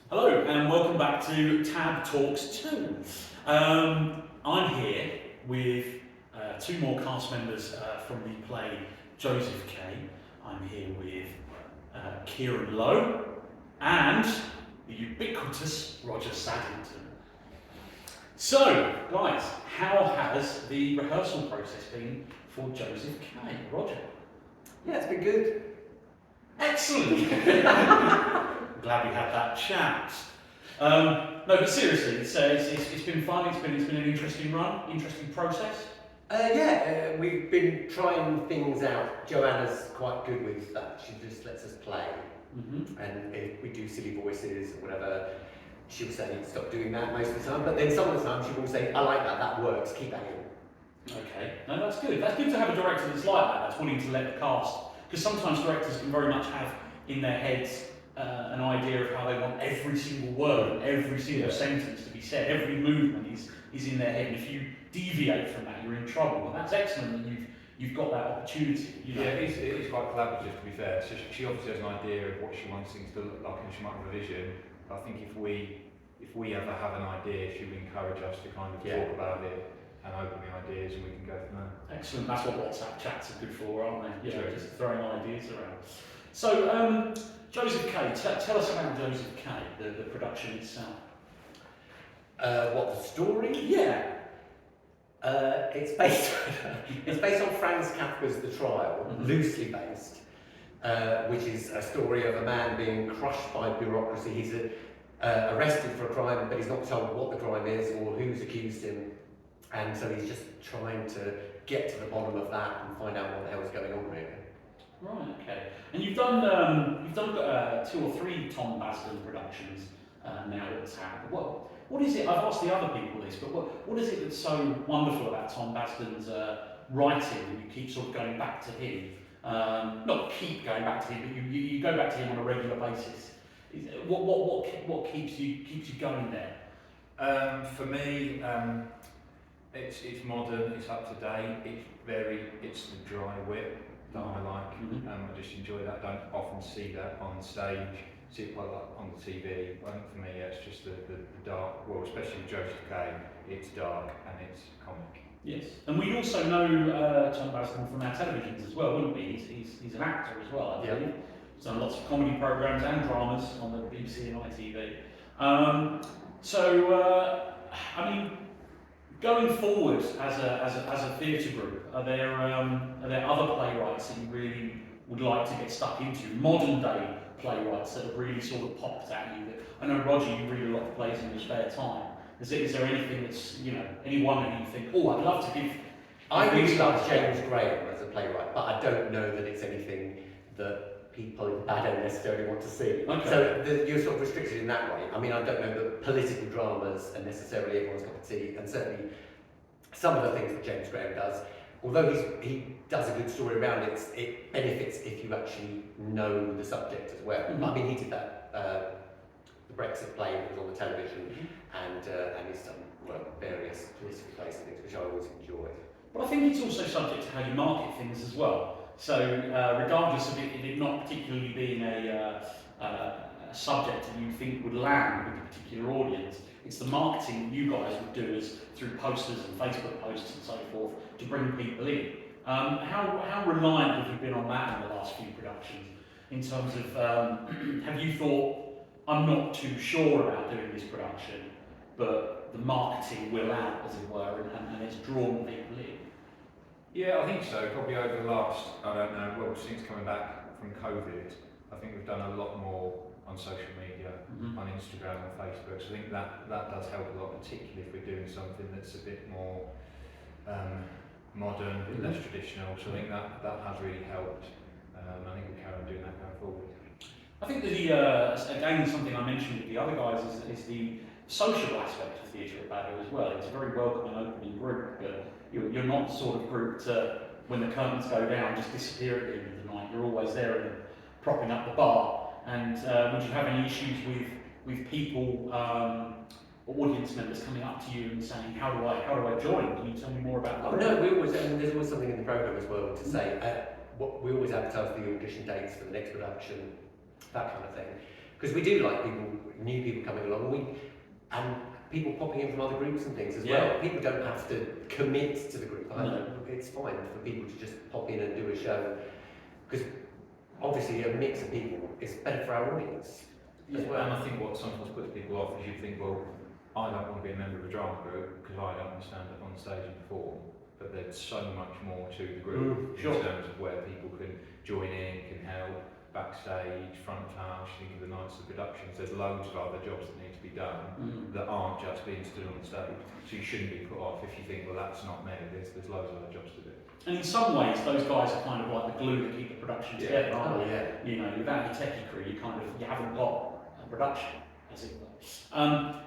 Hello and welcome back to Tab Talks 2. I'm here with two more cast members from the play Joseph K. I'm here with Kieran Lowe and the ubiquitous Roger Saddington. So, guys, how has the rehearsal process been for Joseph K? Roger? Yeah, it's been good. Excellent! Glad we had that chat. No, but seriously, it's been fun. It's been an interesting run, interesting process. We've been trying things out. Joanna's quite good with that. She just lets us play, and if we do silly voices or whatever, she'll say stop doing that most of the time. But then some of the time she will say, "I like that. That works. Keep that in." Okay, no, that's good. That's good to have a director that's like that. That's willing to let the cast, because sometimes directors can very much have in their heads an idea of how they want every single word, every single sentence to be said, every movement is in their head, and if you deviate from that, you're in trouble. But that's excellent that you've got that opportunity. You know? Yeah, it is quite collaborative, to be fair. So she obviously has an idea of what she wants things to look like, and she might have a vision. But I think if we ever have an idea, she would encourage us to kind of talk about it and open the ideas, and we can go from there. Excellent. That's what WhatsApp chats are good for, aren't they? Sure. Just throwing ideas around. So, Joseph K. Tell us about Joseph K. The production itself. What, the story? Yeah. It's based on Franz Kafka's The Trial, loosely based, which is a story of a man being crushed by bureaucracy. He's arrested for a crime, but he's not told what the crime is or who's accused him, and so he's just trying to get to the bottom of that and find out what the hell's going on, really. Right. Okay. And you've done 2 or 3 Tom Basden productions now at Tab. What is it? I've asked the other people this, but what is it that's so wonderful about Tom Basden's writing that you keep sort of going back to him? Not keep going back to him, but you go back to him on a regular basis. What keeps you going there? For me, it's modern, it's up to date, it's the dry wit that I like. I just enjoy that. I don't often see that on stage, see it quite a lot on the TV. I think for me, it's just the dark, well, especially with Joseph K, it's dark and it's comic. Yes, and we also know Tom Basden from our televisions as well, wouldn't we? He's an actor as well, I believe. He's done lots of comedy programmes and dramas on the BBC and ITV. I mean, going forward as a theatre group, are there other playwrights that you really would like to get stuck into? Modern day playwrights that have really sort of popped at you? I know, Roger, you read a lot of plays in your spare time. Is there anything that's, anyone that you think, I'd love to give? I really like James Graham as a playwright, but I don't know that it's anything that people I don't necessarily want to see. Okay. So you're sort of restricted in that way. I mean, I don't know that political dramas are necessarily everyone's cup of tea, and certainly some of the things that James Graham does, although he does a good story around it, it benefits if you actually know the subject as well. I mean, he did that, the Brexit play that was on the television, and he's done various political plays and things, which I always enjoy. But I think it's also subject to how you market things as well. So regardless of it not particularly being a subject that you think would land with a particular audience, it's the marketing that you guys would do as through posters and Facebook posts and so forth to bring people in. How reliant have you been on that in the last few productions? In terms of, have you thought, I'm not too sure about doing this production, but the marketing will out, as it were, and it's drawn people in? Yeah, I think so. Probably over the last, since coming back from COVID, I think we've done a lot more on social media, on Instagram and Facebook. So I think that does help a lot, particularly if we're doing something that's a bit more modern, a bit less traditional. So I think that has really helped. I think we'll carry on doing that going forward. I think again, something I mentioned with the other guys is the social aspect of theatre at Baddow as well. It's a very welcoming, opening group. You're not the sort of group to, when the curtains go down, just disappear at the end of the night. You're always there and propping up the bar. And would you have any issues with people, audience members coming up to you and saying, how do I join? Can you tell me more about that? Oh no, there's always something in the programme as well to say. We always advertise the audition dates for the next production, that kind of thing. because we do like new people coming along, and people popping in from other groups and things as well. People don't have to commit to the group. It's fine for people to just pop in and do a show, because obviously a mix of people is better for our audience as well. And I think what sometimes puts people off is you think, well, I don't want to be a member of a drama group because I don't want to stand up on stage and perform. But there's so much more to the group in terms of where people can join in, can help, backstage, front of house, think of the nights of productions. There's loads of other jobs that need to be done that aren't just being stood on the stage. So you shouldn't be put off if you think, well, that's not me. There's loads of other jobs to do. And in some ways, those guys are kind of like the glue that keep the production together, aren't they? Yeah. You know, without your techie crew, you haven't got a production, as it were.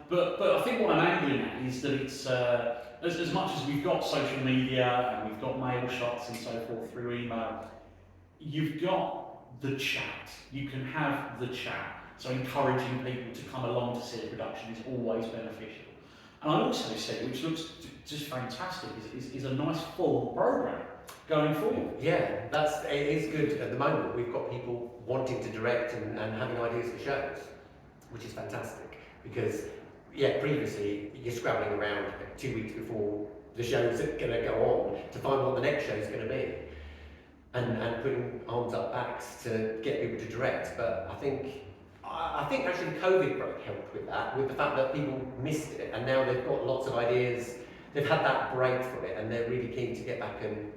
But I think what I'm angling at is that it's as much as we've got social media and we've got mail shots and so forth through email, you've got the chat. You can have the chat. So encouraging people to come along to see a production is always beneficial. And I also said, which looks just fantastic, is a nice full programme going forward. Yeah, it is good at the moment. We've got people wanting to direct and having ideas for shows, which is fantastic. Because, previously you're scrabbling around 2 weeks before the show's going to go on to find what the next show's going to be. And putting arms up backs to get people to direct. But I think actually the COVID break helped with that, with the fact that people missed it and now they've got lots of ideas. They've had that break from it and they're really keen to get back and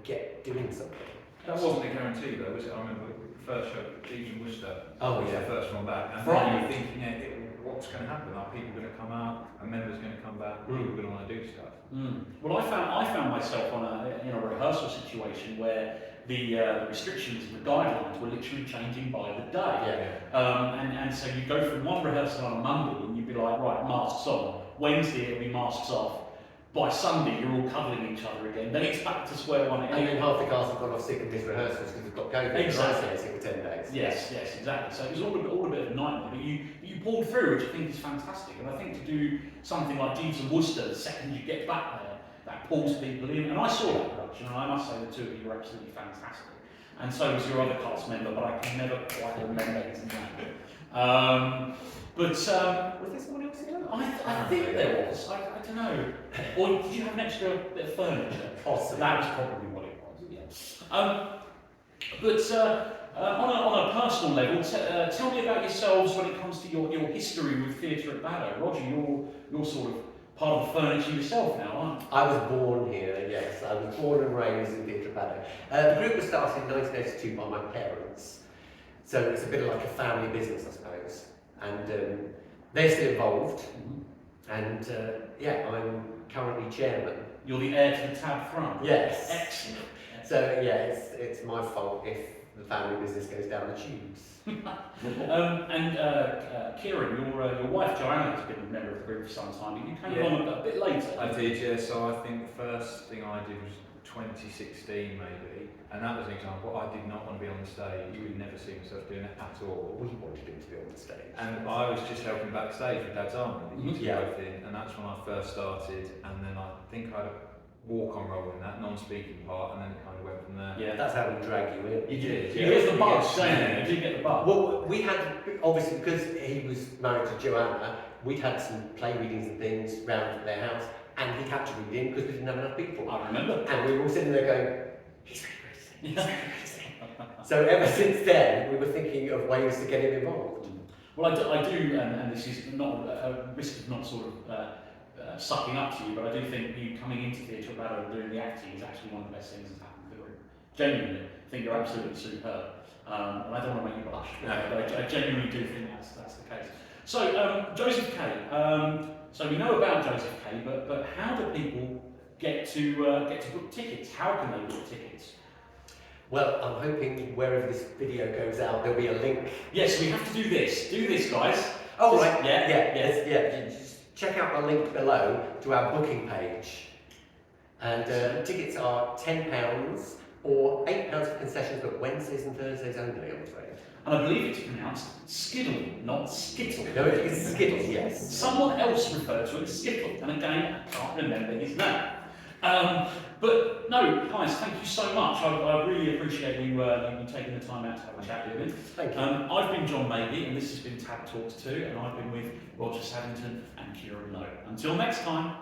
get doing something. That wasn't a guarantee though, was it? I remember the first show, Dean Worcester was the first one back. And then you were thinking, what's going to happen? Are people going to come out? Are members going to come back? People are going to want to do stuff? Well, I found myself in a rehearsal situation where the restrictions and the guidelines were literally changing by the day. And so you go from one rehearsal on a Monday and you'd be like, right, masks on. Wednesday it'll be masks off. By Sunday you're all cuddling each other again. Then it's back to square one. And then half the cast have gone off sick and missed rehearsals because they've got COVID. Exactly. For 10 days. Yes, exactly. So it was all a bit of a nightmare, but you pulled through, which I think is fantastic. And I think to do something like Jeeves and Worcester, the second you get back there, that pulls people in. And I saw that production, and I must say the two of you were absolutely fantastic. And so was your other cast member, but I can never quite remember his name. Was there someone else in that? I think there was. I don't know. Or did you have an extra bit of furniture? Possibly. That was probably what it was. Yeah. On a personal level, tell me about yourselves when it comes to your history with theatre at Baddow. Roger, you're sort of part of the furniture yourself now, aren't you? I was born here, yes. I was born and raised in Theatre at Baddow. The group was started in 1982 by my parents. So it's a bit of like a family business, I suppose. And they're still involved. And I'm currently chairman. You're the heir to the tab throne? Yes. Excellent. So it's my fault if the family business goes down the tubes. Kieran, your wife Joanna has been a member of the group for some time, but you came along a bit later. I did, yeah. So I think the first thing I did was 2016 maybe, and that was an example. I did not want to be on the stage. You would never see myself doing it at all. We wanted him to be on the stage. And I was just helping backstage with Dad's Army, that you Yeah. both in, and that's when I first started. And then I think I had a walk-on role in that, non-speaking part, and then it kind of went from there. Yeah, That's how we drag you in. you did. Yeah. You get the buzz, Yeah. don't you? You did get the buzz. Well, we had, obviously, because he was married to Joanna, we'd had some play readings and things round their house, and he had to read in because we didn't have enough people. I remember. And we were all sitting there going, he's very racist, he's very racist. So ever since then, we were thinking of ways to get him involved. Well, I do, and this is not a risk of not sort of sucking up to you, but I do think you coming into Theatre at Baddow and doing the acting is actually one of the best things that's happened to the group. Genuinely, I think you're absolutely superb. And I don't want to make you blush, but I genuinely do think that's the case. So, Joseph Kay. So we know about Joseph Kay, but how do people get to book tickets? How can they book tickets? Well, I'm hoping wherever this video goes out, there'll be a link. Yes, we have to do this. Do this, guys. Oh, Just- right. Yeah. Just check out the link below to our booking page. And tickets are £10 or £8 for concessions, but Wednesdays and Thursdays only, I'm afraid. And I believe it's pronounced Skiddle, not Skittle. No, it is Skittles, yes. Someone else referred to it as Skittle, and again, I can't remember his name. But no, guys, thank you so much. I really appreciate you taking the time out to have a chat with me. Thank you. I've been John Mabey, and this has been Tab Talks 2, and I've been with Roger Saddington and Kieran Lowe. Until next time.